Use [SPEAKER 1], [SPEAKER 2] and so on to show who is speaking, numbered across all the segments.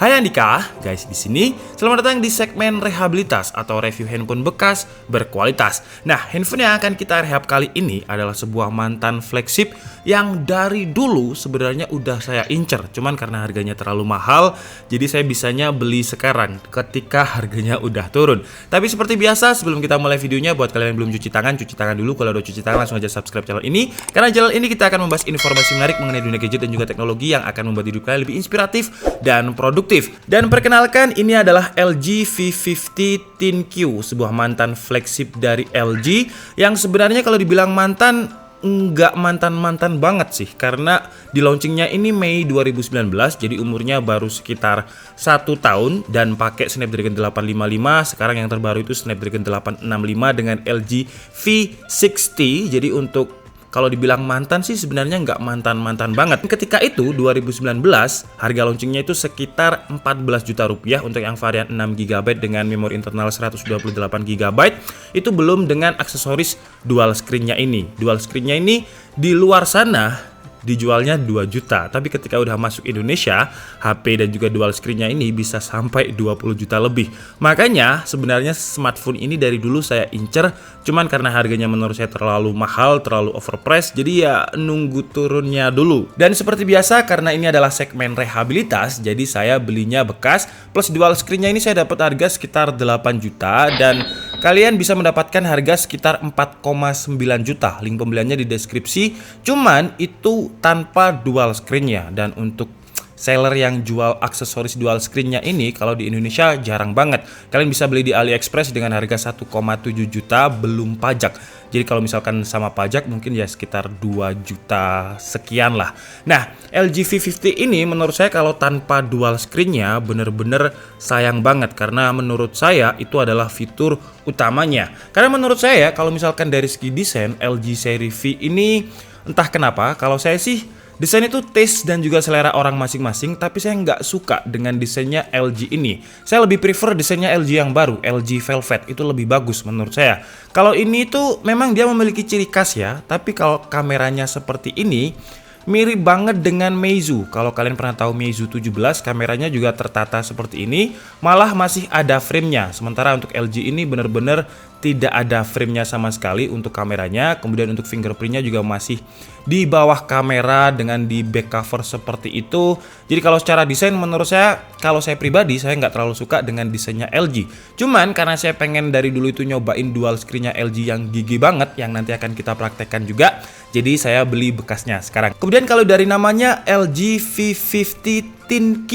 [SPEAKER 1] Hai Andika, guys di sini. Selamat datang di segmen rehabilitas atau review handphone bekas berkualitas. Nah, handphone yang akan kita rehab kali ini adalah sebuah mantan flagship yang dari dulu sebenarnya udah saya incer. Cuman karena harganya terlalu mahal, jadi saya bisanya beli sekarang ketika harganya udah turun. Tapi seperti biasa, sebelum kita mulai videonya, buat kalian yang belum cuci tangan dulu. Kalau udah cuci tangan langsung aja subscribe channel ini. Karena channel ini kita akan membahas informasi menarik mengenai dunia gadget dan juga teknologi yang akan membuat hidup kalian lebih inspiratif dan produktif. Dan perkenalkan, ini adalah LG V50 ThinQ, sebuah mantan flagship dari LG yang sebenarnya kalau dibilang mantan, nggak mantan-mantan banget sih, karena di launchingnya ini Mei 2019, jadi umurnya baru sekitar 1 tahun dan pakai Snapdragon 855. Sekarang yang terbaru itu Snapdragon 865 dengan LG V60. Jadi untuk kalau dibilang mantan sih sebenarnya nggak mantan-mantan banget. Ketika itu 2019 harga launchingnya itu sekitar 14 juta rupiah untuk yang varian 6 GB dengan memori internal 128 GB. Itu belum dengan aksesoris dual screen-nya ini. Dual screen-nya ini di luar sana dijualnya 2 juta, tapi ketika udah masuk Indonesia, HP dan juga dual screen-nya ini bisa sampai 20 juta lebih. Makanya sebenarnya smartphone ini dari dulu saya incer, cuman karena harganya menurut saya terlalu mahal, terlalu overpriced, jadi ya nunggu turunnya dulu. Dan seperti biasa, karena ini adalah segmen rehabilitas, jadi saya belinya bekas, plus dual screen-nya ini saya dapat harga sekitar 8 juta, dan kalian bisa mendapatkan harga sekitar 4,9 juta. Link pembeliannya di deskripsi. Cuman itu tanpa dual screen-nya. Dan untuk seller yang jual aksesoris dual screen-nya ini, kalau di Indonesia jarang banget. Kalian bisa beli di AliExpress dengan harga 1,7 juta belum pajak. Jadi kalau misalkan sama pajak mungkin ya sekitar 2 juta sekian lah. Nah, LG V50 ini menurut saya kalau tanpa dual screen-nya bener-bener sayang banget, karena menurut saya itu adalah fitur utamanya. Karena menurut saya kalau misalkan dari segi desain, LG seri V ini entah kenapa kalau saya sih desain itu taste dan juga selera orang masing-masing, tapi saya nggak suka dengan desainnya LG ini. Saya lebih prefer desainnya LG yang baru, LG Velvet, itu lebih bagus menurut saya. Kalau ini tuh memang dia memiliki ciri khas ya, tapi kalau kameranya seperti ini, mirip banget dengan Meizu. Kalau kalian pernah tahu Meizu 17, kameranya juga tertata seperti ini, malah masih ada frame-nya. Sementara untuk LG ini bener-bener tidak ada frame-nya sama sekali untuk kameranya. Kemudian untuk fingerprint-nya juga masih di bawah kamera dengan di back cover seperti itu. Jadi kalau secara desain menurut saya, kalau saya pribadi saya nggak terlalu suka dengan desainnya LG. Cuman karena saya pengen dari dulu itu nyobain dual screen-nya LG yang gigi banget, yang nanti akan kita praktekkan juga, jadi saya beli bekasnya sekarang. Kemudian kalau dari namanya LG V50 ThinQ,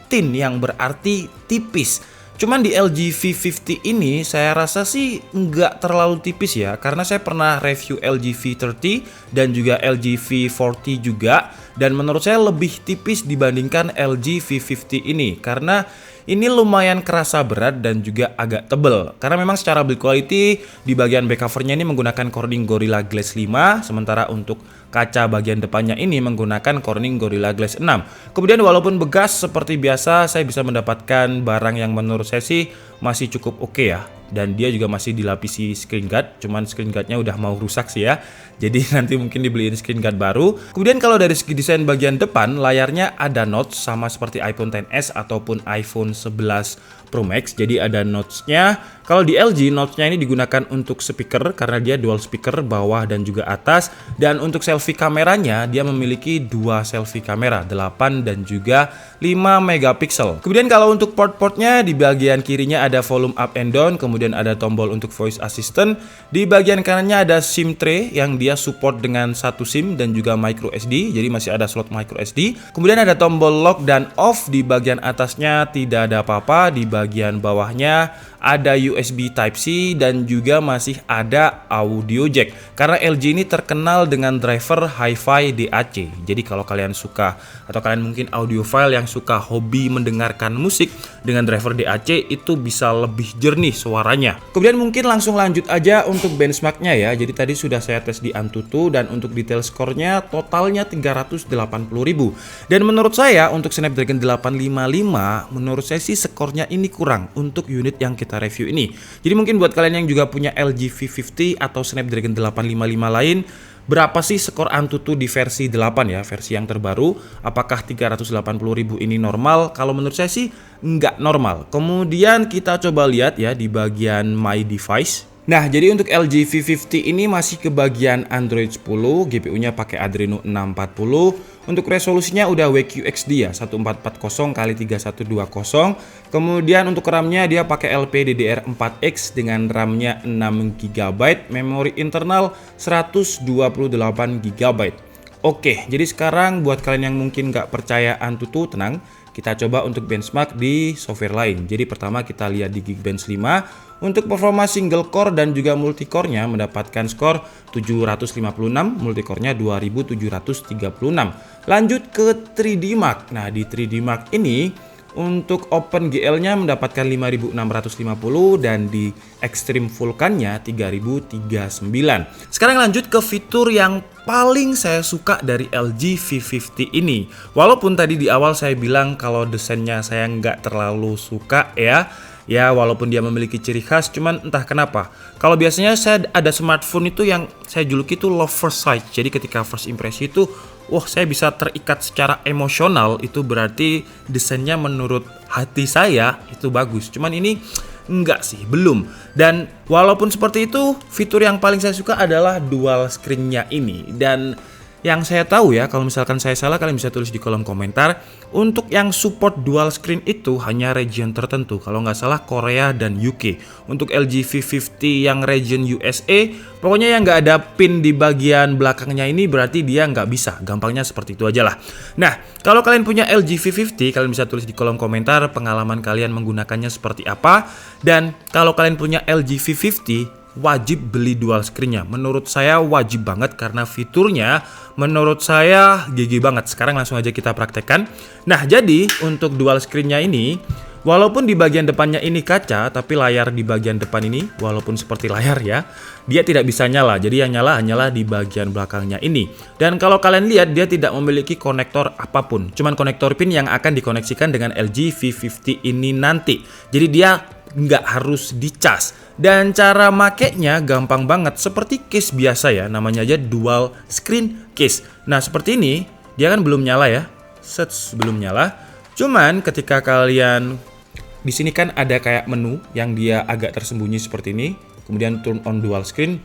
[SPEAKER 1] thin yang berarti tipis. Cuman di LG V50 ini saya rasa sih nggak terlalu tipis ya, karena saya pernah review LG V30 dan juga LG V40 juga, dan menurut saya lebih tipis dibandingkan LG V50 ini, karena ini lumayan kerasa berat dan juga agak tebel. Karena memang secara build quality di bagian back covernya ini menggunakan Corning Gorilla Glass 5, sementara untuk kaca bagian depannya ini menggunakan Corning Gorilla Glass 6. Kemudian walaupun bekas seperti biasa, saya bisa mendapatkan barang yang menurut saya sih masih cukup oke ya. Dan dia juga masih dilapisi screen guard, cuman screen guardnya udah mau rusak sih ya. Jadi nanti mungkin dibeliin screen guard baru. Kemudian kalau dari segi desain bagian depan, layarnya ada notch sama seperti iPhone XS ataupun iPhone 11 Pro Max. Jadi ada notch-nya. Kalau di LG, notch-nya ini digunakan untuk speaker karena dia dual speaker bawah dan juga atas. Dan untuk selfie kameranya, dia memiliki 2 selfie kamera, 8 dan juga 5 megapiksel. Kemudian kalau untuk port-portnya, di bagian kirinya ada volume up and down, kemudian ada tombol untuk voice assistant. Di bagian kanannya ada SIM tray yang dia support dengan 1 SIM dan juga micro SD, jadi masih ada slot micro SD. Kemudian ada tombol lock dan off. Di bagian atasnya tidak ada apa-apa, di bagian bawahnya ada USB Type-C dan juga masih ada audio jack. Karena LG ini terkenal dengan driver Hi-Fi DAC. Jadi kalau kalian suka atau kalian mungkin audiophile yang suka hobi mendengarkan musik dengan driver DAC, itu bisa lebih jernih suaranya. Kemudian mungkin langsung lanjut aja untuk benchmarknya ya. Jadi tadi sudah saya tes di Antutu dan untuk detail skornya totalnya 380.000. Dan menurut saya untuk Snapdragon 855 menurut saya sih skornya ini kurang untuk unit yang kita review ini. Jadi mungkin buat kalian yang juga punya LG V50 atau Snapdragon 855 lain, berapa sih skor Antutu di versi 8 ya, versi yang terbaru. Apakah 380.000 ini normal? Kalau menurut saya sih nggak normal. Kemudian kita coba lihat ya di bagian My Device. Nah, jadi untuk LG V50 ini masih ke bagian Android 10, GPU-nya pakai Adreno 640. Untuk resolusinya udah WQXD ya, 1440x3120. Kemudian untuk RAM-nya dia pakai LPDDR4X dengan RAM-nya 6GB, memori internal 128GB. Oke, jadi sekarang buat kalian yang mungkin nggak percaya Antutu, tenang. Kita coba untuk benchmark di software lain. Jadi pertama kita lihat di Geekbench 5. Untuk performa single core dan juga multicore-nya mendapatkan skor 756, multicore-nya 2736. Lanjut ke 3D Mark. Nah, di 3D Mark ini untuk OpenGL-nya mendapatkan 5650 dan di Extreme Vulkan-nya 3039. Sekarang lanjut ke fitur yang paling saya suka dari LG V50 ini. Walaupun tadi di awal saya bilang kalau desainnya saya nggak terlalu suka ya. Ya, walaupun dia memiliki ciri khas, cuman entah kenapa. Kalau biasanya saya ada smartphone itu yang saya juluki itu love first sight. Jadi ketika first impression itu, wah, saya bisa terikat secara emosional. Itu berarti desainnya menurut hati saya itu bagus. Cuman ini enggak sih, belum. Dan walaupun seperti itu, fitur yang paling saya suka adalah dual screen-nya ini. Dan yang saya tahu ya, kalau misalkan saya salah kalian bisa tulis di kolom komentar. Untuk yang support dual screen itu hanya region tertentu, kalau nggak salah Korea dan UK. Untuk LG V50 yang region USA, pokoknya yang nggak ada pin di bagian belakangnya ini berarti dia nggak bisa. Gampangnya seperti itu aja lah. Nah, kalau kalian punya LG V50, kalian bisa tulis di kolom komentar pengalaman kalian menggunakannya seperti apa. Dan kalau kalian punya LG V50, wajib beli dual screen-nya. Menurut saya wajib banget karena fiturnya menurut saya gigi banget. Sekarang langsung aja kita praktekkan. Nah, jadi untuk dual screen-nya ini, walaupun di bagian depannya ini kaca, tapi layar di bagian depan ini, walaupun seperti layar ya, dia tidak bisa nyala. Jadi yang nyala hanyalah di bagian belakangnya ini. Dan kalau kalian lihat, dia tidak memiliki konektor apapun. Cuman konektor pin yang akan dikoneksikan dengan LG V50 ini nanti. Jadi dia nggak harus dicas. Dan cara makainya gampang banget, seperti case biasa ya, namanya aja dual screen case. Nah, seperti ini, dia kan belum nyala ya, belum nyala. Cuman ketika kalian di sini kan ada kayak menu yang dia agak tersembunyi seperti ini, kemudian turn on dual screen,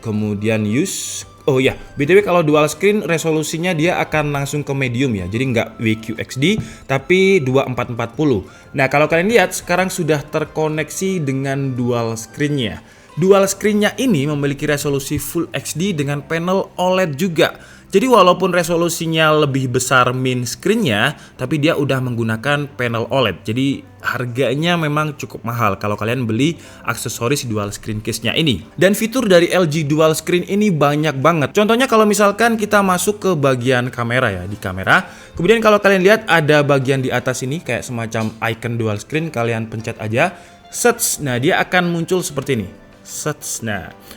[SPEAKER 1] kemudian use. Oh ya, BTW kalau dual screen resolusinya dia akan langsung ke medium ya. Jadi nggak WQXD tapi 2440. Nah, kalau kalian lihat sekarang sudah terkoneksi dengan dual screen-nya. Dual screen-nya ini memiliki resolusi Full HD dengan panel OLED juga. Jadi walaupun resolusinya lebih besar main screen-nya, tapi dia udah menggunakan panel OLED. Jadi harganya memang cukup mahal kalau kalian beli aksesoris dual screen case-nya ini. Dan fitur dari LG dual screen ini banyak banget. Contohnya kalau misalkan kita masuk ke bagian kamera ya, di kamera. Kemudian kalau kalian lihat ada bagian di atas ini kayak semacam icon dual screen, kalian pencet aja, search. Nah, dia akan muncul seperti ini.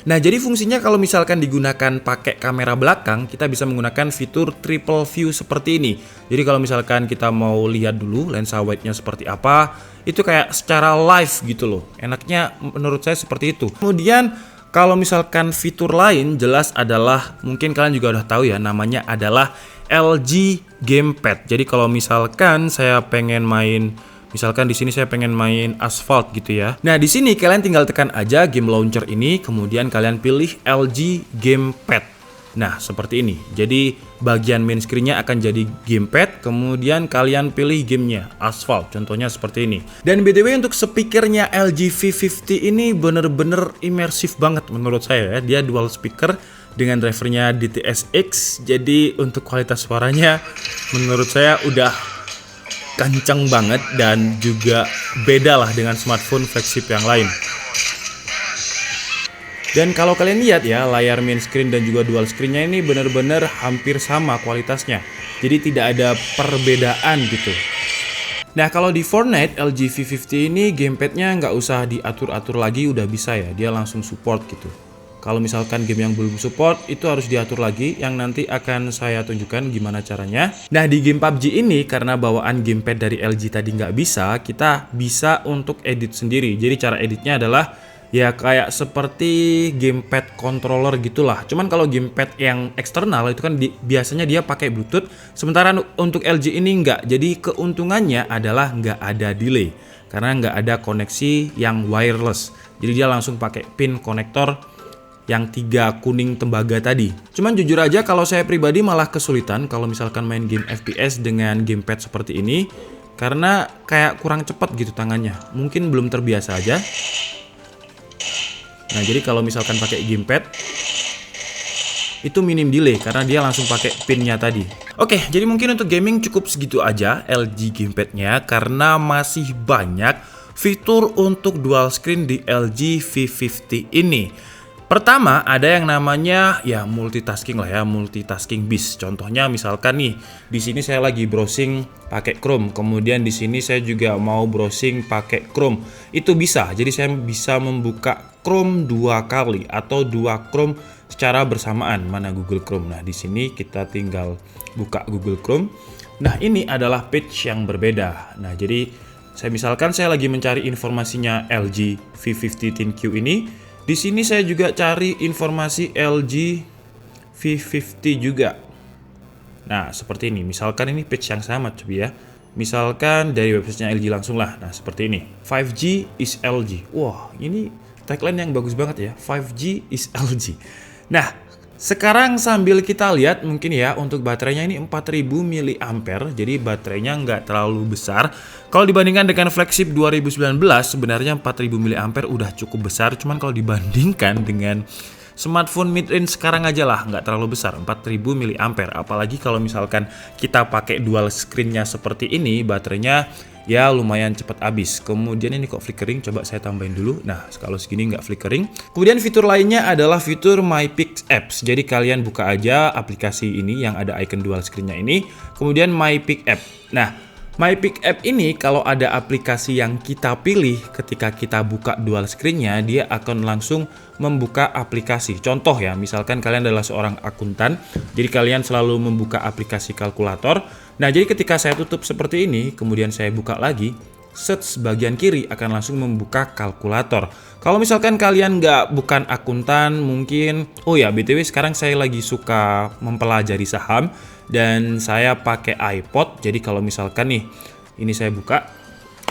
[SPEAKER 1] Nah, jadi fungsinya kalau misalkan digunakan pakai kamera belakang, kita bisa menggunakan fitur triple view seperti ini. Jadi kalau misalkan kita mau lihat dulu lensa wide-nya seperti apa, itu kayak secara live gitu loh. Enaknya menurut saya seperti itu. Kemudian kalau misalkan fitur lain jelas adalah, mungkin kalian juga udah tahu ya, namanya adalah LG Gamepad. Jadi kalau misalkan saya pengen main, misalkan di sini saya pengen main Asphalt gitu ya. Nah, di sini kalian tinggal tekan aja game launcher ini, kemudian kalian pilih LG Gamepad. Nah, seperti ini. Jadi bagian main screen-nya akan jadi gamepad, kemudian kalian pilih gamenya Asphalt. Contohnya seperti ini. Dan BTW untuk speakernya LG V50 ini bener-bener imersif banget menurut saya ya. Dia dual speaker dengan drivernya DTS:X. Jadi untuk kualitas suaranya menurut saya udah kencang banget dan juga beda lah dengan smartphone flagship yang lain. Dan kalau kalian lihat ya, layar main screen dan juga dual screen-nya ini benar-benar hampir sama kualitasnya. Jadi tidak ada perbedaan gitu. Nah, kalau di Fortnite LG V50 ini gamepad-nya nggak usah diatur-atur lagi, udah bisa ya, dia langsung support gitu. Kalau misalkan game yang belum support, itu harus diatur lagi, yang nanti akan saya tunjukkan gimana caranya. Nah, di game PUBG ini, karena bawaan gamepad dari LG tadi nggak bisa, kita bisa untuk edit sendiri. Jadi cara editnya adalah ya kayak seperti gamepad controller gitulah. Cuman kalau gamepad yang eksternal itu kan biasanya dia pakai Bluetooth, sementara untuk LG ini enggak. Jadi keuntungannya adalah nggak ada delay karena nggak ada koneksi yang wireless. Jadi dia langsung pakai pin konektor yang 3 kuning tembaga tadi. Cuman jujur aja kalau saya pribadi malah kesulitan kalau misalkan main game FPS dengan gamepad seperti ini, karena kayak kurang cepat gitu tangannya. Mungkin belum terbiasa aja. Nah, jadi kalau misalkan pakai gamepad itu minim delay karena dia langsung pakai pinnya tadi. Oke, jadi mungkin untuk gaming cukup segitu aja LG gamepadnya karena masih banyak fitur untuk dual screen di LG V50 ini. Pertama, ada yang namanya ya multitasking lah ya, multitasking beast. Contohnya misalkan nih, di sini saya lagi browsing pakai Chrome, kemudian di sini saya juga mau browsing pakai Chrome. Itu bisa. Jadi saya bisa membuka Chrome 2 kali atau 2 Chrome secara bersamaan. Mana Google Chrome? Nah, di sini kita tinggal buka Google Chrome. Nah, ini adalah page yang berbeda. Nah, jadi misalkan saya lagi mencari informasinya LG V50 ThinQ ini. Di sini saya juga cari informasi LG V50 juga. Nah, seperti ini. Misalkan ini page yang sama coba ya. Misalkan dari websitenya LG langsung lah. Nah, seperti ini. 5G is LG. Wah, ini tagline yang bagus banget ya. 5G is LG. Nah, sekarang sambil kita lihat mungkin ya untuk baterainya ini 4000 mAh. Jadi baterainya nggak terlalu besar. Kalau dibandingkan dengan flagship 2019 sebenarnya 4000 mAh udah cukup besar. Cuman kalau dibandingkan dengan smartphone mid-range sekarang aja lah nggak terlalu besar, 4000 mAh. Apalagi kalau misalkan kita pakai dual screen-nya seperti ini, baterainya ya lumayan cepat habis. Kemudian ini kok flickering, coba saya tambahin dulu. Nah, kalau segini nggak flickering. Kemudian fitur lainnya adalah fitur My Pick Apps. Jadi kalian buka aja aplikasi ini yang ada icon dual screen-nya ini, kemudian My Pick App. Nah, My Pick App ini kalau ada aplikasi yang kita pilih ketika kita buka dual screen-nya, dia akan langsung membuka aplikasi. Contoh ya, misalkan kalian adalah seorang akuntan, jadi kalian selalu membuka aplikasi kalkulator. Nah, jadi ketika saya tutup seperti ini, kemudian saya buka lagi, search bagian kiri akan langsung membuka kalkulator. Kalau misalkan kalian bukan akuntan, mungkin, oh ya BTW sekarang saya lagi suka mempelajari saham dan saya pakai iPod. Jadi kalau misalkan nih, ini saya buka,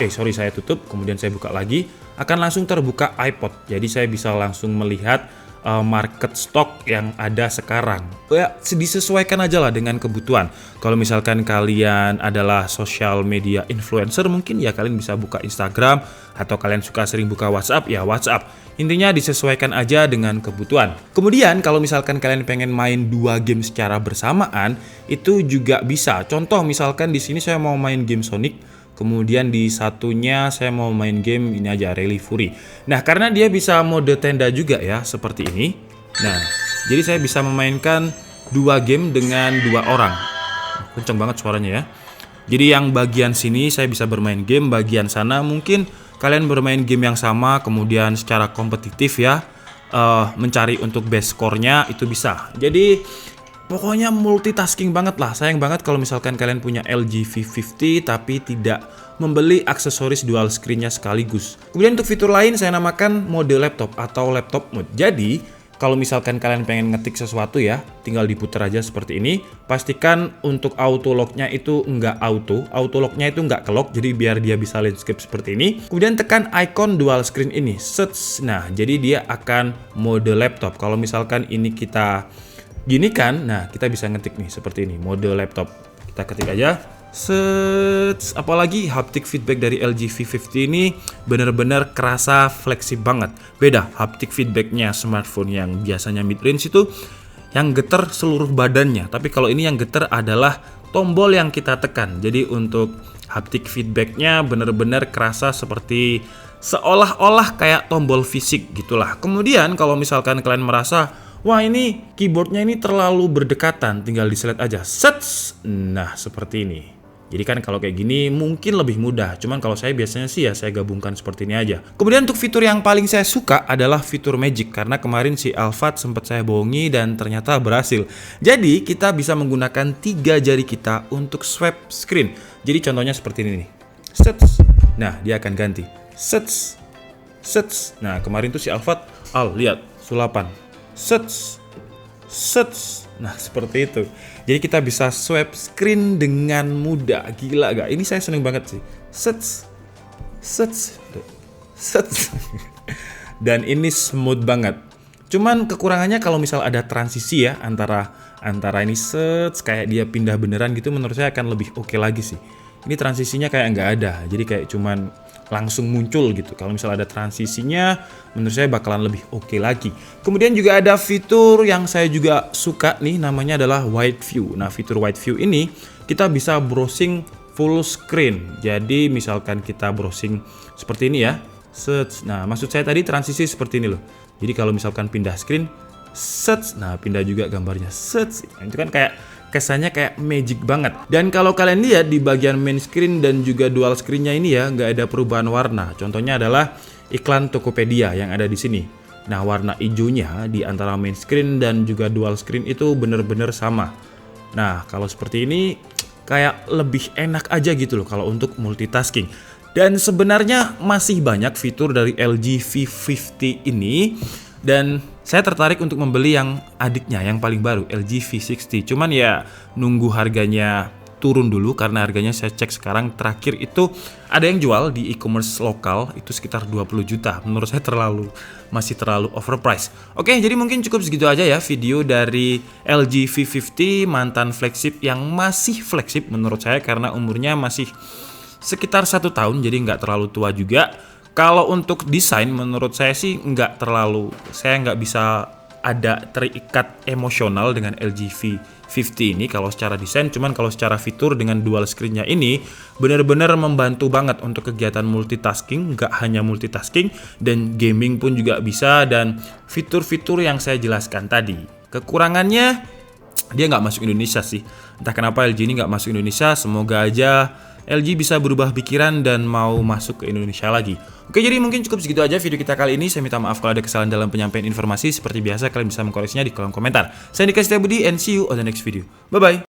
[SPEAKER 1] saya tutup, kemudian saya buka lagi, akan langsung terbuka iPod. Jadi saya bisa langsung melihat market stock yang ada sekarang. Ya, disesuaikan aja lah dengan kebutuhan. Kalau misalkan kalian adalah social media influencer, mungkin ya kalian bisa buka Instagram, atau kalian suka sering buka WhatsApp, ya WhatsApp. Intinya disesuaikan aja dengan kebutuhan. Kemudian kalau misalkan kalian pengen main 2 game secara bersamaan, itu juga bisa. Contoh misalkan di sini saya mau main game Sonic, kemudian di satunya saya mau main game ini aja, Rally Fury. Nah, karena dia bisa mode tenda juga ya, seperti ini. Nah, jadi saya bisa memainkan 2 game dengan 2 orang. Kenceng banget suaranya ya. Jadi yang bagian sini saya bisa bermain game, bagian sana mungkin kalian bermain game yang sama, kemudian secara kompetitif ya, mencari untuk best score-nya itu bisa. Jadi pokoknya multitasking banget lah. Sayang banget kalau misalkan kalian punya LG V50 tapi tidak membeli aksesoris dual screen-nya sekaligus. Kemudian untuk fitur lain saya namakan mode laptop atau laptop mode. Jadi kalau misalkan kalian pengen ngetik sesuatu ya, tinggal diputar aja seperti ini. Pastikan untuk auto lock-nya itu nggak auto lock-nya itu nggak ke-lock, jadi biar dia bisa landscape seperti ini. Kemudian tekan icon dual screen ini, search. Nah, jadi dia akan mode laptop. Kalau misalkan ini kita gini kan, nah kita bisa ngetik nih seperti ini, mode laptop. Kita ketik aja, set. Apalagi haptic feedback dari LG V50 ini bener-bener kerasa fleksibel banget. Beda haptic feedbacknya smartphone yang biasanya mid-range itu yang getar seluruh badannya. Tapi kalau ini yang getar adalah tombol yang kita tekan. Jadi untuk haptic feedbacknya bener-bener kerasa seperti seolah-olah kayak tombol fisik gitulah. Kemudian kalau misalkan kalian merasa wah ini keyboardnya ini terlalu berdekatan, tinggal di-select aja, set. Nah seperti ini. Jadi kan kalau kayak gini mungkin lebih mudah. Cuman kalau saya biasanya sih ya saya gabungkan seperti ini aja. Kemudian untuk fitur yang paling saya suka adalah fitur Magic. Karena kemarin si Alphard sempat saya bohongi dan ternyata berhasil. Jadi kita bisa menggunakan 3 jari kita untuk swipe screen. Jadi contohnya seperti ini nih. Set. Nah dia akan ganti. Set. Sets. Nah, kemarin tuh si Alphard, lihat, sulapan. Sets. Sets. Nah, seperti itu. Jadi kita bisa swipe screen dengan mudah. Gila gak? Ini saya seneng banget sih. Sets. Sets. Sets. Dan ini smooth banget. Cuman kekurangannya kalau misal ada transisi ya antara ini sets kayak dia pindah beneran gitu, menurut saya akan lebih oke lagi sih. Ini transisinya kayak nggak ada. Jadi kayak cuman langsung muncul gitu. Kalau misalnya ada transisinya, menurut saya bakalan lebih oke lagi. Kemudian juga ada fitur yang saya juga suka nih, namanya adalah Wide View. Nah, fitur Wide View ini kita bisa browsing full screen. Jadi misalkan kita browsing seperti ini ya, search. Nah, maksud saya tadi transisi seperti ini loh. Jadi kalau misalkan pindah screen, search. Nah, pindah juga gambarnya, search. Nah, itu kan kayak kesannya kayak magic banget. Dan kalau kalian lihat di bagian main screen dan juga dual screen-nya ini ya, nggak ada perubahan warna. Contohnya adalah iklan Tokopedia yang ada di sini. Nah, warna hijaunya di antara main screen dan juga dual screen itu bener-bener sama. Nah, kalau seperti ini kayak lebih enak aja gitu loh kalau untuk multitasking. Dan sebenarnya masih banyak fitur dari LG V50 ini. Dan saya tertarik untuk membeli yang adiknya, yang paling baru, LG V60. Cuman ya nunggu harganya turun dulu, karena harganya saya cek sekarang terakhir itu ada yang jual di e-commerce lokal itu sekitar 20 juta. Menurut saya masih terlalu overpriced. Oke, jadi mungkin cukup segitu aja ya video dari LG V50, mantan flagship yang masih flagship menurut saya karena umurnya masih sekitar 1 tahun, jadi nggak terlalu tua juga. Kalau untuk desain menurut saya sih saya nggak bisa ada terikat emosional dengan LG V50 ini kalau secara desain. Cuman kalau secara fitur dengan dual screen-nya ini benar-benar membantu banget untuk kegiatan multitasking, nggak hanya multitasking dan gaming pun juga bisa, dan fitur-fitur yang saya jelaskan tadi. Kekurangannya dia nggak masuk Indonesia sih. Entah kenapa LG ini nggak masuk Indonesia. Semoga aja LG bisa berubah pikiran dan mau masuk ke Indonesia lagi. Oke, jadi mungkin cukup segitu aja video kita kali ini. Saya minta maaf kalau ada kesalahan dalam penyampaian informasi. Seperti biasa, kalian bisa mengkoreksinya di kolom komentar. Saya Dika Setiabudi and see you on the next video. Bye-bye.